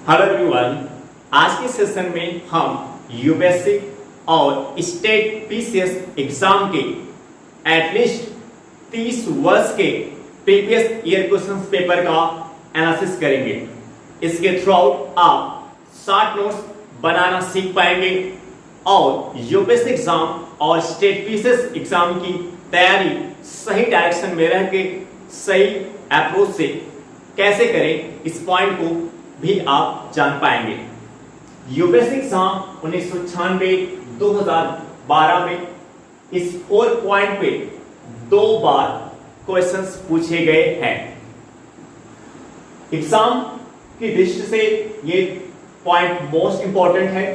Hello everyone. आज के session में हम यूपीएससी और स्टेट पीसीएस एग्जाम के एटलीस्ट 30 वर्ष के प्रीवियस ईयर क्वेश्चन पेपर का एनालिसिस करेंगे। इसके थ्रू आप शॉर्ट नोट्स बनाना सीख पाएंगे और यूपीएससी एग्जाम और स्टेट पीसीएस एग्जाम की तैयारी सही डायरेक्शन में रह के सही अप्रोच से कैसे करें, इस पॉइंट को भी आप जान पाएंगे। यूपीएससी एग्जाम 1996 2012 में इस 4 पॉइंट पे 2 बार क्वेश्चंस पूछे गए हैं। एग्जाम की दृष्टि से ये पॉइंट मोस्ट इंपॉर्टेंट है।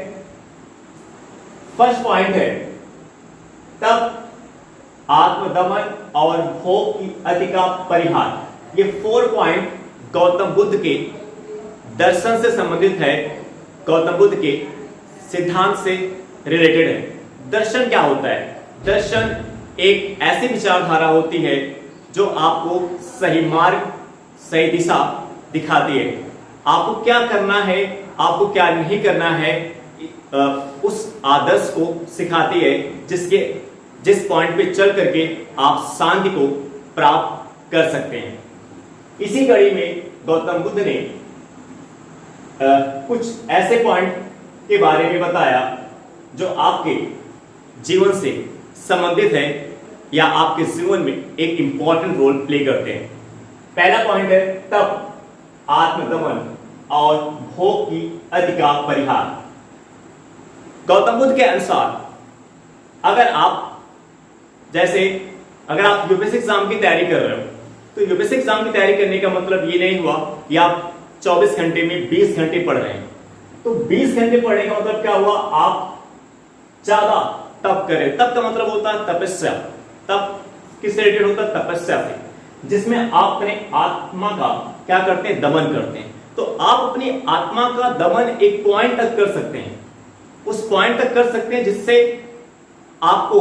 फर्स्ट पॉइंट है, तब आत्मदमन और भोग की अति का परिहार। ये 4 पॉइंट गौतम बुद्ध के दर्शन से संबंधित है, गौतम बुद्ध के सिद्धांत से रिलेटेड है। दर्शन क्या होता है? दर्शन एक ऐसी विचारधारा होती है जो आपको सही मार्ग, सही दिशा दिखाती है। आपको क्या करना है, आपको क्या नहीं करना है, उस आदर्श को सिखाती है जिस पॉइंट पे चल करके आप शांति को प्राप्त कर सकते हैं। इसी कड़ी में गौतम बुद्ध ने कुछ ऐसे पॉइंट के बारे में बताया जो आपके जीवन से संबंधित है या आपके जीवन में एक इंपॉर्टेंट रोल प्ले करते हैं। पहला पॉइंट है, तब आत्मदमन और भोग की अति का परिहार। गौतम बुद्ध के अनुसार अगर आप यूपीएससी एग्जाम की तैयारी कर रहे हो, तो यूपीएससी एग्जाम की तैयारी करने का मतलब ये नहीं हुआ कि आप 24 घंटे में 20 घंटे पढ़ रहे हैं। तो 20 घंटे पढ़ने का मतलब क्या हुआ? आप ज्यादा तप करें। तप का मतलब होता है तपस्या। तप किससे रिलेटेड होता है? तपस्या से, जिसमें आप अपने आत्मा का क्या करते हैं? दमन करते हैं। तो आप अपनी आत्मा का दमन एक पॉइंट तक कर सकते हैं, उस पॉइंट तक कर सकते हैं जिससे आपको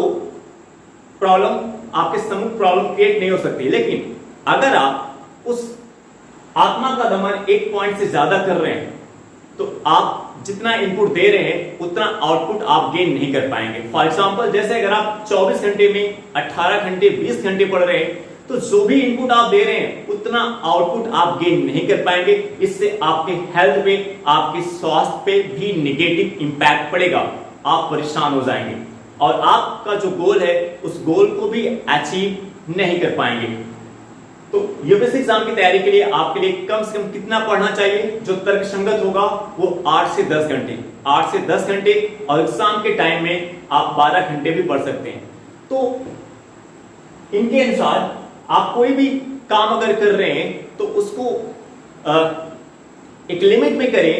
आपके सम्मुख प्रॉब्लम क्रिएट नहीं हो सकती। लेकिन अगर आप उस आत्मा का दमन एक पॉइंट से ज्यादा कर रहे हैं, तो आप जितना इनपुट दे रहे हैं उतना आउटपुट आप गेन नहीं कर पाएंगे। फॉर एग्जांपल, जैसे अगर आप 24 घंटे में 18 घंटे 20 घंटे पढ़ रहे हैं, तो जो भी इनपुट आप दे रहे हैं उतना आउटपुट आप गेन नहीं कर पाएंगे। इससे आपके हेल्थ पे, आपके स्वास्थ्य पे भी निगेटिव इंपैक्ट पड़ेगा। आप परेशान हो जाएंगे और आपका जो गोल है उस गोल को भी अचीव नहीं कर पाएंगे। तो यूपीएससी एग्जाम की तैयारी के लिए आपके लिए कम से कम कितना पढ़ना चाहिए? जो तर्क संगत होगा वो 8 से 10 घंटे, 8 से 10 घंटे, और एग्जाम के टाइम में आप 12 घंटे भी पढ़ सकते हैं। तो इनके अनुसार आप कोई भी काम अगर कर रहे हैं तो उसको एक लिमिट में करें,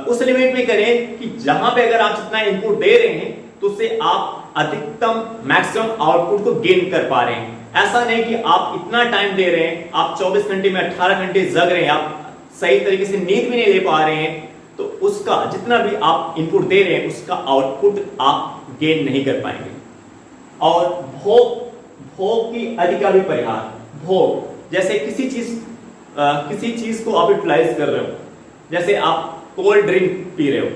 उस लिमिट में करें कि जहां पे अगर आप जितना इनपुट दे रहे हैं तो उससे आप अधिकतम मैक्सिमम आउटपुट को गेन कर पा रहे हैं। ऐसा नहीं कि आप इतना टाइम दे रहे हैं, आप 24 घंटे में 18 घंटे जग रहे हैं, आप सही तरीके से नींद भी नहीं ले पा रहे हैं, तो उसका जितना भी आप इनपुट दे रहे हैं उसका आउटपुट आप गेन नहीं कर पाएंगे। और भोग की अति का भी परिहार। भोग, जैसे किसी चीज को आप यूटिलाइज कर रहे हो, जैसे आप कोल्ड ड्रिंक पी रहे हो,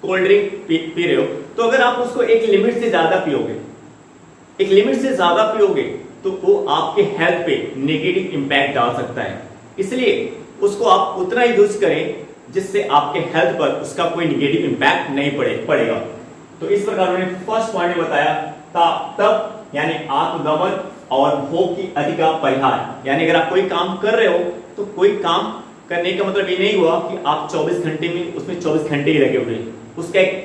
पी रहे हो, तो अगर आप उसको एक लिमिट से ज्यादा पियोगे तो वो आपके हेल्थ पे नेगेटिव इंपैक्ट डाल सकता है। इसलिए उसको आप उतना ही यूज करें जिससे आपके हेल्थ पर उसका कोई नेगेटिव इंपैक्ट नहीं पड़ेगा। तो इस प्रकार उन्होंने फर्स्ट पॉइंट में बताया तब यानी आत्मदमन और भोग की अति का परिहार। यानी अगर आप कोई काम कर रहे हो तो कोई काम करने का मतलब ये नहीं हुआ कि आप 24 घंटे में उसमें 24 घंटे ही लगे हुए। उसका एक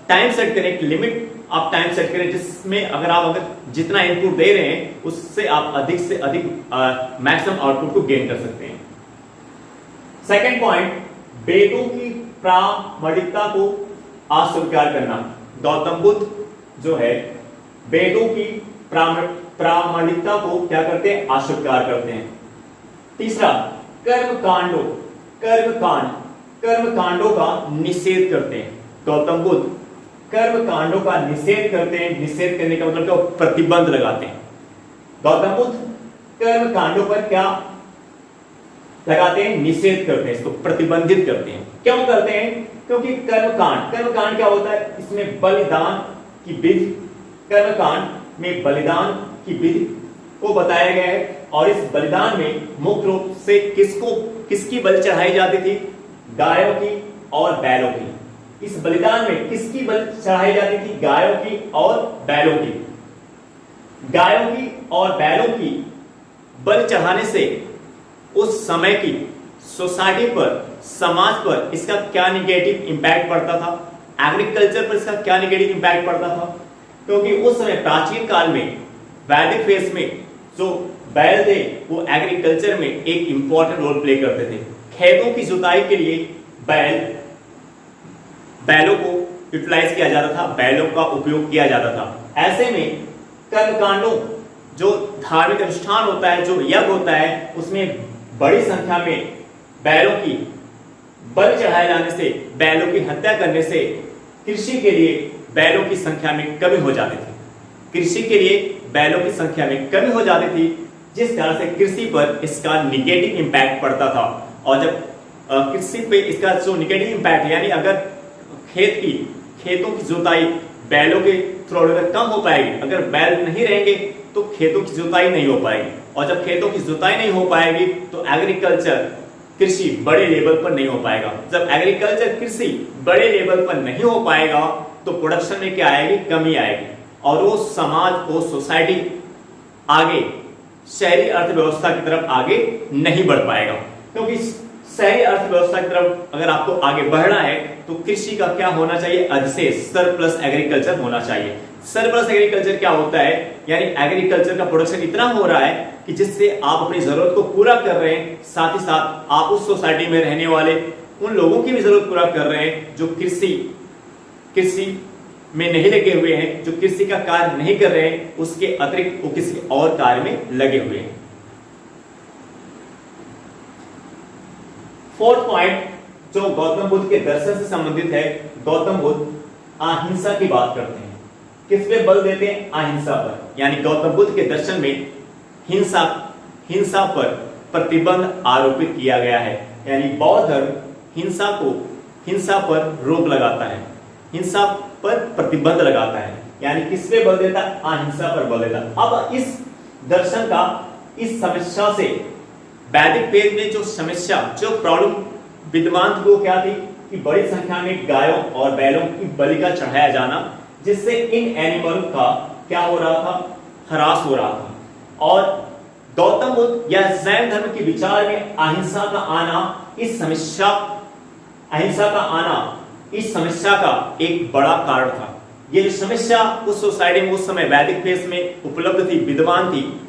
टाइम सेट करें, एक लिमिट आप टाइम सेट करें जिसमें अगर जितना इनपुट दे रहे हैं उससे आप अधिक से अधिक मैक्सिमम आउटपुट को गेन कर सकते हैं। सेकंड पॉइंट, वेदों की प्रामाणिकता को अस्वीकार करना। गौतम बुद्ध जो है वेदों की प्रामाणिकता को क्या करते हैं? अस्वीकार करते हैं। तीसरा, कर्मकांडों का निषेध करते हैं। गौतम बुद्ध कर्म कांडों का निषेध करते हैं। निषेध करने का मतलब क्या? प्रतिबंध लगाते हैं। गौतम बुद्ध कर्म कांडों पर क्या लगाते हैं, निषेध करते हैं, इसको प्रतिबंधित करते हैं। क्यों करते हैं? क्योंकि कर्मकांड क्या होता है? इसमें बलिदान की विधि, कर्मकांड में बलिदान की विधि को बताया गया है। और इस बलिदान में मुख्य रूप से किसकी बलि चढ़ाई जाती थी? गायों की और बैलों की। इस बलिदान में किसकी बलि चढ़ाई जाती थी? गायों की और बैलों की। गायों की और बैलों की बलि चढ़ाने से उस समय की सोसाइटी पर, समाज पर इसका क्या निगेटिव इंपैक्ट पड़ता था? एग्रीकल्चर पर इसका क्या निगेटिव इंपैक्ट पड़ता था? क्योंकि उस समय प्राचीन काल में, वैदिक फेज में जो बैल थे वो एग्रीकल्चर में एक इंपॉर्टेंट रोल प्ले करते थे। खेतों की जुताई के लिए बैलों को यूटिलाइज किया जाता था, बैलों का उपयोग किया जाता था। ऐसे में कर्मकांडों, जो धार्मिक अनुष्ठान होता है, जो यज्ञ होता है, उसमें बड़ी संख्या में बैलों की बलि चढ़ाए जाने से, बैलों की हत्या करने से कृषि के लिए बैलों की संख्या में कमी हो जाती थी। कृषि के लिए बैलों की संख्या में कमी हो जाती थी, जिस तरह से कृषि पर इसका निगेटिव इंपैक्ट पड़ता था। और जब कृषि पे इसका जो निगेटिव इंपैक्ट, यानी अगर खेतों की जुताई बैलों के थ्रू अगर कम हो पाएगी, अगर बैल नहीं रहेंगे तो खेतों की जुताई नहीं हो पाएगी। और जब खेतों की जुताई नहीं हो पाएगी तो एग्रीकल्चर, कृषि बड़े लेवल पर नहीं हो पाएगा। जब एग्रीकल्चर, कृषि बड़े लेवल पर नहीं हो पाएगा तो प्रोडक्शन में क्या आएगी? कमी आएगी। और वो समाज, वो सोसाइटी आगे शहरी अर्थव्यवस्था की तरफ आगे नहीं बढ़ पाएगा। क्योंकि शहरी अर्थव्यवस्था की तरफ अगर आपको आगे बढ़ना है तो कृषि का क्या होना चाहिए? अधिशेष, सरप्लस एग्रीकल्चर होना चाहिए। सरप्लस एग्रीकल्चर क्या होता है? यानी एग्रीकल्चर का प्रोडक्शन इतना हो रहा है कि जिससे आप अपनी जरूरत को पूरा कर रहे हैं, साथ ही साथ आप उस सोसाइटी में रहने वाले उन लोगों की भी जरूरत पूरा कर रहे हैं जो कृषि में नहीं लगे हुए हैं, जो कृषि का कार्य नहीं कर रहे हैं, उसके अतिरिक्त वो किसी और कार्य में लगे हुए हैं। फोर्थ पॉइंट जो गौतम बुद्ध के दर्शन से संबंधित है, गौतम बुद्ध अहिंसा की बात करते हैं। किस पे बल देते हैं? अहिंसा पर। यानी गौतम बुद्ध के दर्शन में हिंसा पर प्रतिबंध आरोपित किया गया है। यानी बौद्ध धर्म हिंसा पर रोक लगाता है, हिंसा पर प्रतिबंध लगाता है। यानी किस पे बल देता है? अहिंसा पर बल देता है। अब इस दर्शन का, इस समस्या से, वैदिक फेज में जो समस्या, जो प्रॉब्लम विद्यमान थी वो क्या थी? कि बड़ी संख्या में गायों और बैलों की बलि का चढ़ाया जाना, जिससे इन एनिमल का क्या हो रहा था? ह्रास हो रहा था। और गौतम बुद्ध या जैन धर्म के विचार में अहिंसा का आना इस समस्या का एक बड़ा कारण था। ये जो समस्या उस सोसाइटी में उस समय वैदिक फेज में उपलब्ध थी, विद्यमान थी,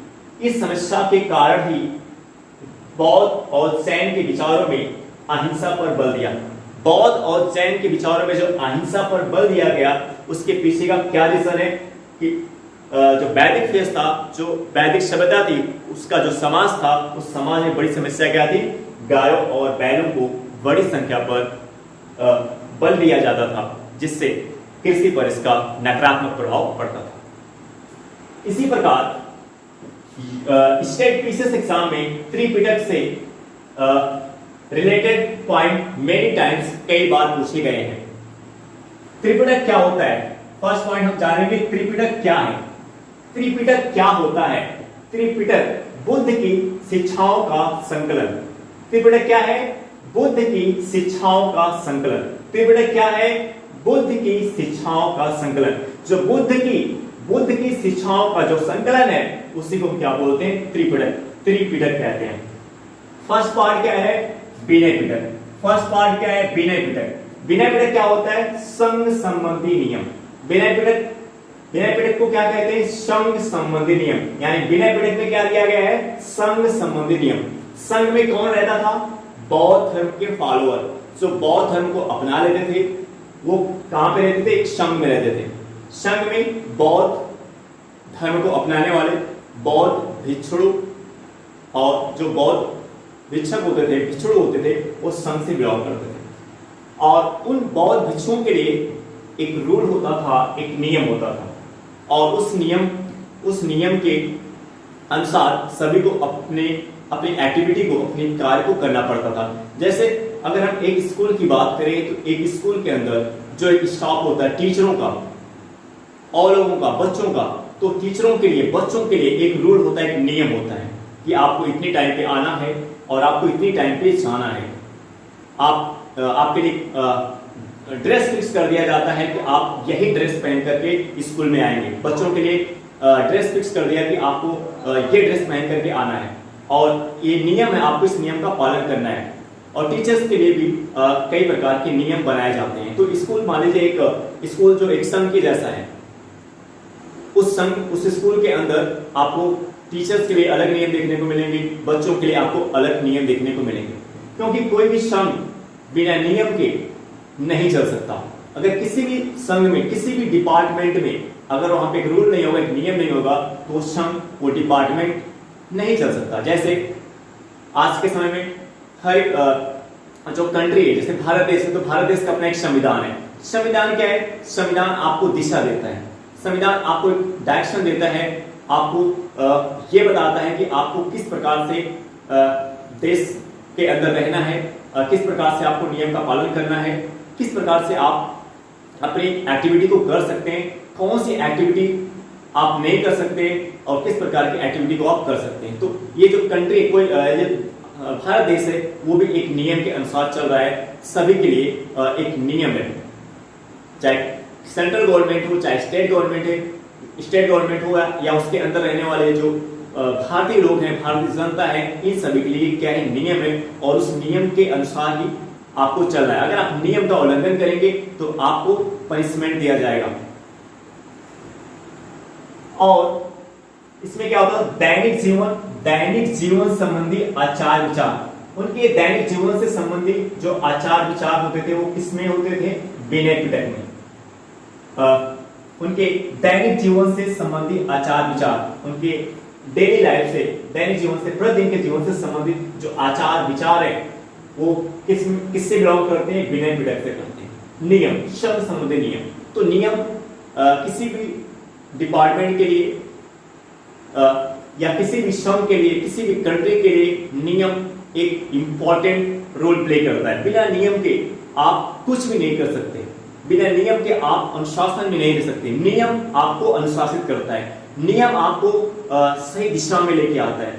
इस समस्या के कारण ही बौद्ध और जैन के विचारों में अहिंसा पर बल दिया। बौद्ध और जैन के विचारों में जो अहिंसा पर बल दिया गया, उसके पीछे का क्या रीजन है? कि जो वैदिक फेज था, जो वैदिक सभ्यता थी, उसका जो समाज था, उस समाज में बड़ी समस्या क्या थी? गायों और बैलों को बड़ी संख्या पर बल दिया जाता था, जिससे कृषि पर इसका नकारात्मक प्रभाव पड़ता था। इसी प्रकार स्टेट पीसीएस एग्जाम में त्रिपिटक से रिलेटेड पॉइंट मेनी टाइम्स, कई बार पूछे गए हैं। त्रिपिटक क्या होता है? फर्स्ट पॉइंट हम जानेंगे त्रिपिटक क्या है। त्रिपिटक क्या होता है? त्रिपिटक बुद्ध की शिक्षाओं का संकलन। त्रिपिटक क्या है? बुद्ध की शिक्षाओं का संकलन। त्रिपिटक क्या है? बुद्ध की शिक्षाओं का संकलन। जो बुद्ध की शिक्षाओं का जो संकलन है, उसी को क्या बोलते हैं? त्रिपिटक कहते हैं। फर्स्ट पार्ट क्या है? विनय पिटक। फर्स्ट पार्ट क्या है? विनय पिटक। विनय पिटक क्या होता है? संघ संबंधी नियम। विनय पिटक को क्या कहते हैं? संघ संबंधी नियम। यानी विनय पिटक में क्या दिया गया है? संघ संबंधी नियम। संघ में कौन रहता था? बौद्ध धर्म के फॉलोअर, जो बौद्ध धर्म को अपना लेते थे, वो कहां पे रहते थे? एक संघ में रहते थे। संघ में बौद्ध धर्म को अपनाने वाले बौद्ध भिक्षु और जो बौद्ध भिक्षुक होते थे, भिक्षुक होते थे, वो संघ से बिलोंग करते थे। और उन बौद्ध भिक्षुओं के लिए एक रूल होता था, एक नियम होता था, और उस नियम के अनुसार सभी को अपने अपनी एक्टिविटी को, अपने कार्य को करना पड़ता था। जैसे अगर हम एक स्कूल की बात करें तो एक स्कूल के अंदर जो एक स्टाफ होता है टीचरों का और लोगों का, बच्चों का, तो टीचरों के लिए, बच्चों के लिए एक रूल होता है, एक नियम होता है कि आपको इतनी टाइम पे आना है और आपको इतनी टाइम पे जाना है। आपके लिए ड्रेस फिक्स कर दिया जाता है कि आप यही ड्रेस पहन करके स्कूल में आएंगे। बच्चों के लिए ड्रेस फिक्स कर दिया कि आपको ये ड्रेस पहन करके आना है और ये नियम है, आपको इस नियम का पालन करना है। और टीचर्स के लिए भी कई प्रकार के नियम बनाए जाते हैं। तो स्कूल, मान लीजिए एक स्कूल जो एक संघ के जैसा है, उस स्कूल के अंदर आपको टीचर्स के लिए अलग नियम देखने को मिलेंगे, बच्चों के लिए आपको अलग नियम देखने को मिलेंगे, क्योंकि कोई भी संघ बिना नियम के नहीं चल सकता। अगर किसी भी संघ में, किसी भी डिपार्टमेंट में अगर वहां पे एक रूल नहीं होगा, एक नियम नहीं होगा, तो वो संघ, वो डिपार्टमेंट नहीं चल सकता। जैसे आज के समय में हर जो कंट्री है, जैसे भारत देश है, तो भारत देश का अपना एक संविधान है। संविधान क्या है? संविधान आपको दिशा देता है, संविधान आपको एक डायरेक्शन देता है, आपको ये बताता है कि आपको किस प्रकार से देश के अंदर रहना है, किस प्रकार से आपको नियम का पालन करना है, किस प्रकार से आप अपनी एक्टिविटी को कर सकते हैं, कौन सी एक्टिविटी आप नहीं कर सकते और किस प्रकार की एक्टिविटी को आप कर सकते हैं। तो ये जो कंट्री, कोई भारत देश है, वो भी एक नियम के अनुसार चल रहा है। सभी के लिए एक नियम है, चाहे सेंट्रल गवर्नमेंट हो, चाहे स्टेट गवर्नमेंट है, स्टेट गवर्नमेंट हो या उसके अंदर रहने वाले जो भारतीय लोग हैं, भारतीय जनता है, इन सभी के लिए क्या है? नियम है और उस नियम के अनुसार ही आपको चलना है। अगर आप नियम का उल्लंघन करेंगे तो आपको पनिशमेंट दिया जाएगा। और इसमें क्या होता है? दैनिक जीवन संबंधी आचार विचार। उनके दैनिक जीवन से संबंधित जो आचार विचार होते थे वो किसमें होते थे? विनय पिटक में। उनके दैनिक जीवन से संबंधित आचार विचार, उनके डेली लाइफ से, दैनिक जीवन से, प्रतिदिन के जीवन से संबंधित जो आचार विचार है वो किससे बिलोंग करते हैं? विनय पिटक से करते हैं। नियम, शब्द संबंधी नियम। तो नियम किसी भी डिपार्टमेंट के लिए या किसी भी संघ के लिए, किसी भी कंट्री के लिए नियम एक इंपॉर्टेंट रोल प्ले करता है। बिना नियम के आप कुछ भी नहीं कर सकते, बिना नियम के आप अनुशासन में नहीं रह सकते। नियम आपको अनुशासित करता है, नियम आपको सही दिशा में लेके आता है,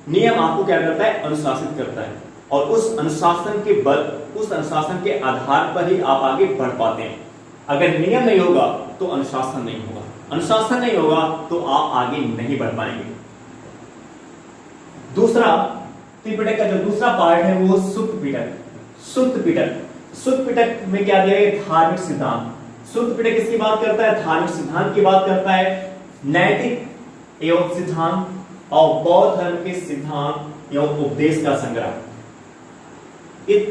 नियम आपको क्या करता है? अनुशासित करता है। और उस अनुशासन के बल, उस अनुशासन के आधार पर ही आप आगे बढ़ पाते हैं। अगर नियम नहीं होगा तो अनुशासन नहीं होगा, अनुशासन नहीं होगा तो आप आगे नहीं बढ़ पाएंगे। दूसरा, त्रिपिटक का जो दूसरा पार्ट है वो सुत्त पिटक। सुत्त पिटक में क्या दिया गया? धार्मिक सिद्धांत। सुत्त पिटक किसकी बात करता है? धार्मिक सिद्धांत की बात करता है। नैतिक एवं सिद्धांत और बौद्ध धर्म के सिद्धांत एवं उपदेश का संग्रह। इस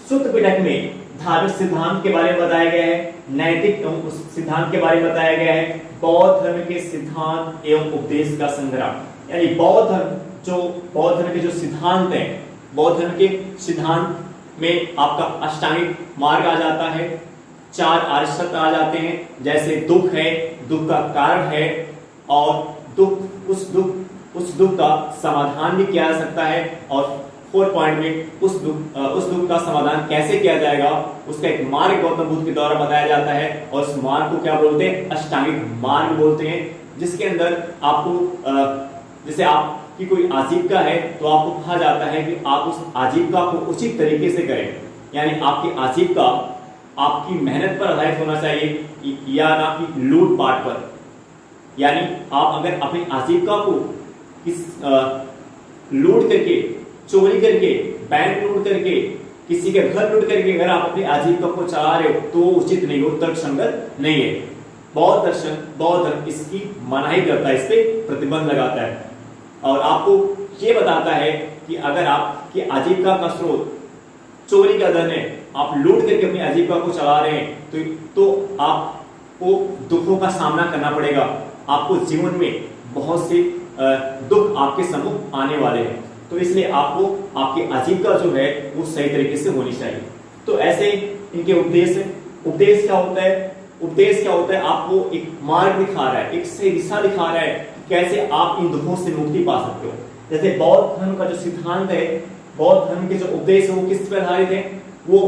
सुत्त पिटक में धार्मिक सिद्धांत के बारे में बताया गया है, नैतिक एवं सिद्धांत के बारे में बताया गया है, बौद्ध धर्म के सिद्धांत एवं उपदेश का संग्रह। यानी बौद्ध धर्म के जो सिद्धांत हैं, बौद्ध धर्म के सिद्धांत में आपका अष्टांगिक मार्ग आ जाता है, 4 आर्य सत्य आ जाते हैं, जैसे दुख है, दुख का कारण है और उस दुख का समाधान भी किया जा सकता है। और 4 पॉइंट में उस दुख का समाधान कैसे किया जाएगा उसका एक मार्ग गौतम बुद्ध के द्वारा बताया जाता है। और उस मार्ग को क्या बोलते हैं? अष्टांगिक मार्ग बोलते हैं, जिसके अंदर आपको, जैसे आपकी कोई आजीविका है तो आपको कहा जाता है कि आप उस आजीविका को उचित तरीके से करें। यानी आपकी आजीविका आपकी मेहनत पर आधारित होना चाहिए या ना कि लूट पाट पर। यानी आप अगर अपनी आजीविका को लूट करके, चोरी करके, बैंक लूट करके, किसी के घर लूट करके अगर आप अपनी आजीविका को चला रहे हो तो उचित नहीं हो, तर्कसंगत नहीं है। बौद्ध धर्म इसकी मनाही करता है, इस पे प्रतिबंध लगाता है और आपको ये बताता है कि अगर आपकी आजीविका का स्रोत चोरी का धन है, आप लूट करके अपनी आजीविका को चला रहे हैं तो आपको दुखों का सामना करना पड़ेगा। आपको जीवन में बहुत से दुख आपके सम्मुख आने वाले हैं, तो इसलिए आपको आपकी आजीविका जो है वो सही तरीके से होनी चाहिए। तो ऐसे इनके उपदेश है। उपदेश क्या होता है? उपदेश क्या होता है? आपको एक मार्ग दिखा रहा है, एक सही दिशा दिखा रहा है, कैसे आप इन दुखों से मुक्ति पा सकते हो। जैसे बौद्ध धर्म का जो सिद्धांत है, बौद्ध धर्म के जो उपदेश है वो किस पर आधारित है? वो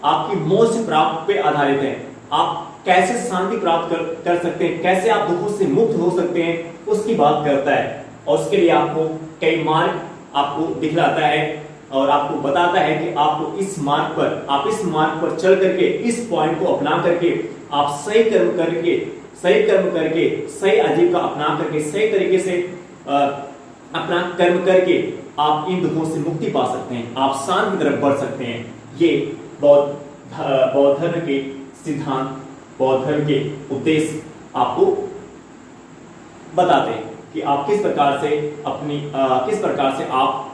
आपकी मोक्ष प्राप्त पे आधारित है। आप कैसे शांति प्राप्त कर सकते हैं, कैसे आप दुखों से मुक्त हो सकते हैं, उसकी बात करता है। और उसके लिए आपको कई मार्ग आपको दिखलाता है और आपको बताता है कि आपको इस मार्ग पर चल करके, इस पॉइंट को अपना करके आप सही कर्म करके सही आजीविका अपना करके सही तरीके से अपना कर्म करके आप इन दुखों से मुक्ति पा सकते हैं, आप शांति की तरफ बढ़ सकते हैं। ये बौद्ध धर्म के सिद्धांत, बौद्ध धर्म के उपदेश आपको बताते हैं कि आप किस प्रकार से आप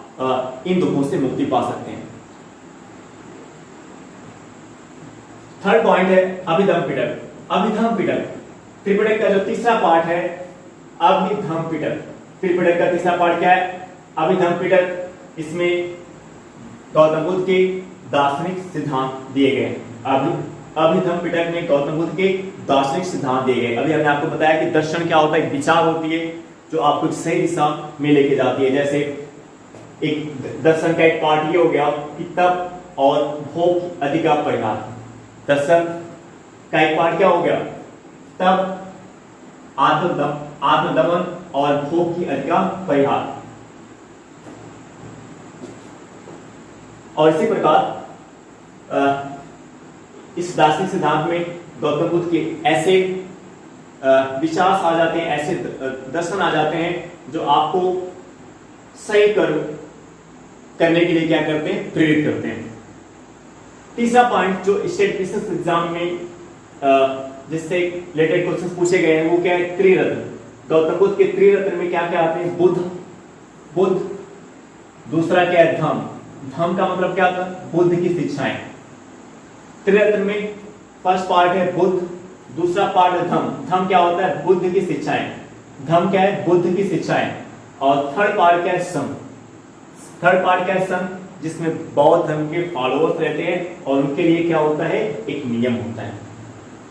इन दुखों से मुक्ति पा सकते हैं। थर्ड पॉइंट है अभिधम्म पिटक। अभिधम्म पिटक त्रिपिटक का जो तीसरा पार्ट है, अभिधम्म पिटक। त्रिपिटक का तीसरा पार्ट क्या है? अभिधम्म पिटक। इसमें गौतम बुद्ध के दार्शनिक सिद्धांत दिए गए हैं। अभिधम्म पिटक में गौतम बुद्ध के दार्शनिक सिद्धांत दिए गए। अभी हमने आपको बताया कि दर्शन क्या होता है, एक विचार होती है जो आपको सही दिशा में लेके जाती है। जैसे एक दर्शन का एक पार्ट ये हो गया कि तप और भोग की अधिका परिहार। दर्शन का एक पार्ट क्या हो गया? तप, आत्मदमन और भोग की अधिका परिहार। और इसी प्रकार इस दार्शनिक सिद्धांत में गौतम बुद्ध के ऐसे विचार आ जाते हैं, ऐसे दर्शन आ जाते हैं जो आपको सही कर्म करने के लिए क्या करते हैं? प्रेरित करते हैं। तीसरा पॉइंट जो स्टेट बिजनेस एग्जाम में जिससे रिलेटेड क्वेश्चंस पूछे गए हैं वो क्या है? त्रिरत्न। गौतम बुद्ध के त्रिरत्न में क्या क्या आते हैं? बुद्ध, दूसरा क्या है? धम्म का मतलब क्या था? बुद्ध की शिक्षाएं। त्रिरत्न में फर्स्ट पार्ट है बुद्ध, दूसरा पार्ट है धम्म क्या होता है? बुद्ध की शिक्षाएं। धम्म क्या है? बुद्ध की शिक्षाएं। और थर्ड पार्ट क्या है? संघ, जिसमें बौद्ध धर्म के फॉलोअर्स रहते हैं और उनके लिए क्या होता है? एक नियम होता है।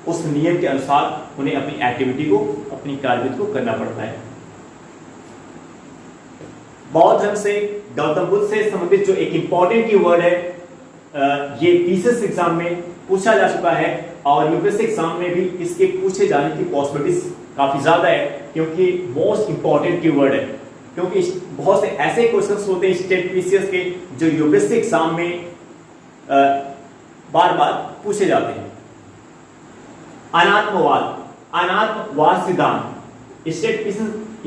उस नियम के अनुसार उन्हें अपनी एक्टिविटी को, अपनी कार्यविधि को करना पड़ता है। बौद्ध धर्म से, गौतम बुद्ध से संबंधित जो एक इंपॉर्टेंट कीवर्ड है, ये पीसीएस एग्जाम में पूछा जा चुका है और यूपीएससी एग्जाम में भी इसके पूछे जाने की पॉसिबिलिटीज काफी ज्यादा है, क्योंकि मोस्ट इंपॉर्टेंट कीवर्ड है। क्योंकि बहुत से ऐसे क्वेश्चंस होते हैं स्टेट पीसीएस के जो यूपीएससी एग्जाम में बार बार पूछे जाते हैं। अनात्मवाद सिद्धांत।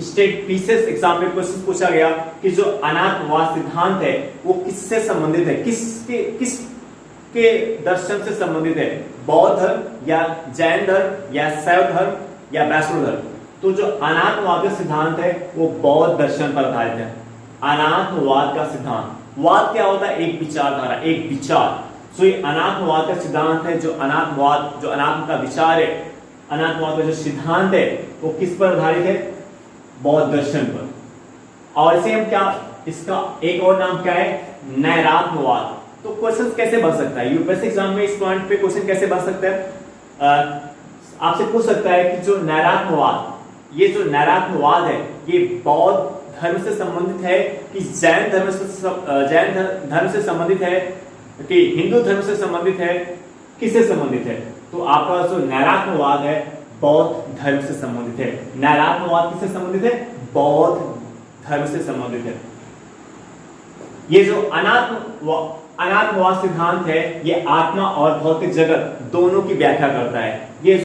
स्टेट पीसीएस एग्जाम में क्वेश्चन पूछा गया कि जो अनात्मवाद सिद्धांत है वो किससे संबंधित है, किसके दर्शन से संबंधित है? बौद्ध धर्म या जैन धर्म या शैव धर्म या वैष्णव धर्म? तो जो अनात्मवाद का सिद्धांत है वो बौद्ध दर्शन पर आधारित है। अनात्मवाद का सिद्धांत, वाद क्या होता है? एक विचारधारा, एक विचार। तो ये अनात्मवाद का सिद्धांत है। जो अनात्म का विचार है, अनात्मवाद का जो सिद्धांत है वो किस पर आधारित है? बौद्ध दर्शन पर। और इसे हम क्या, इसका एक और नाम क्या है? नैरात्मवाद। तो क्वेश्चन कैसे बन सकता है यूपीएससी एग्जाम में? इस पॉइंट पे क्वेश्चन कैसे बन सकता है? आपसे पूछ सकता है कि जो नैरात्मवाद, ये जो नैरात्मवाद है ये बौद्ध धर्म से संबंधित है कि जैन धर्म से संबंधित है कि हिंदू धर्म से संबंधित है, किससे संबंधित है? तो आपका जो नैरात्मवाद है बौद्ध धर्म से संबंधित है। नैरात्मवाद किससे संबंधित है? बौद्ध धर्म से संबंधित है। ये जो अनात्मवाद सिद्धांत है ये आत्मा और भौतिक जगत दोनों की व्याख्या करता है। ये